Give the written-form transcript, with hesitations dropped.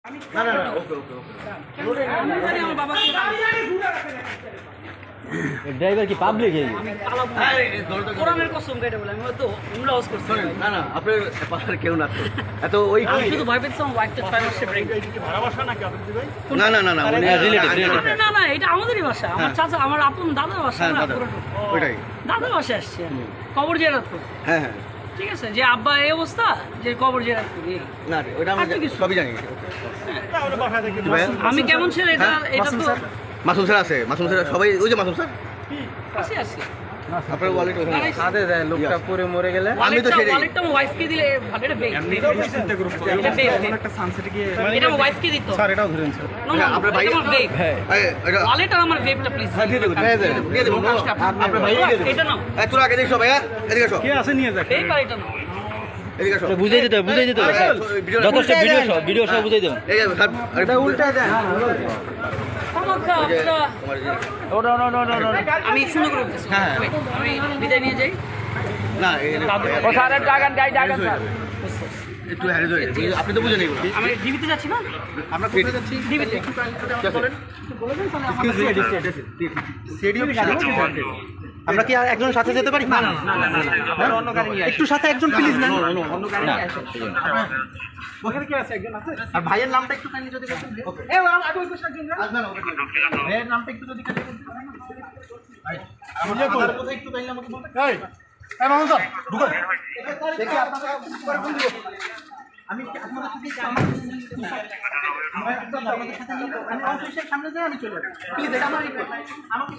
না না না ওকে ওকে ওকে আমার বাবাকে ড্রাইভার কি পাবলিক কোরআনের কসম কেটে বলে আমি হয়তো উমরা হাউস করছি না না আপনার পাশার কেউ না তো এত ওই আমি শুধু ভয় পেয়েছিলাম ওয়াইফটা 6 মাসে ব্রেক না না না না না না এটা আমাদেরই বাসা আমার চাচা আমার আপন দাদার বাসা হ্যাঁ না দাদা ওইটাই দাদার বাসা আসছে কবর জিয়ারত করতে হ্যাঁ হ্যাঁ ঠিক আছে যে আব্বা এই অবস্থা যে কবর জিয়ারত করি না রে ওটা আমি সবই জানি আমি কেমন ছিল এটা এটা তো মাসুম স্যার আছে মাসুম স্যার সবাই ওই যে মাসুম স্যার আসি আসি আপনার ওয়ালেট ওখানে সাথে দেয় লোকটা পরে মরে গেলে আমি তো সেটাই ওয়ালেটটা আমার ওয়াইফকে দিলে এটা বেক এটা বেক একটা সানসেটে গিয়ে এটা আমার ওয়াইফকে দিত স্যার এটাও ধরেন স্যার আপনার ভাই আমার বেক এটা ওয়ালেট আর আমার বেকটা প্লিজ দিয়ে দেবো দিয়ে দেবো আপনার ভাই দিয়ে দেবো এটা নাও তোরা আগে দেখো ভাইয়া এদিকে আসো কে আছে নিয়ে যাক বেক আর এটা নাও এদিকে আসো বুঝাই দিতে স্যার যথেষ্ট ভিডিও সব বুঝাই দেন এই এটা উল্টায় দেন আমাকে ওটা আমি সুন্দর করে বলতেছি হ্যাঁ। আমি বিদায় নিয়ে যাই না ও স্যারের ডাগান স্যার একটু হ্যারে ধরে আপনি তো বুঝেন এগুলো আমি ডিবিতে যাচ্ছি না আমরা কোথায় যাচ্ছি ডিবিতে বলেন আমরা কি একজন সাথে যেতে পারি না অন্য গাড়ি নিয়ে একটু সাথে একজন প্লিজ না অন্য গাড়ি নিয়ে আসো ওখানে কি আছে একজন আছে আর ভাইয়ের নামটা একটু কাইন্ডলি যদি বলতেন এ আগে ওই পাশে একজন না না ভাইয়ের নামটা একটু যদি কাইন্ডলি বলতেন আমার কোথায় একটু কাইন্ডলি আমাকে বলতে এই মামুন স্যার ঢুকো দেখি আপনারা পরে ফোন দিব আমি আপনাদের সাথে আমাদের সাথে নিয়ে আমি অফিসের সামনে যাই আমি চলে যাই প্লিজ এটা আমার আমাকে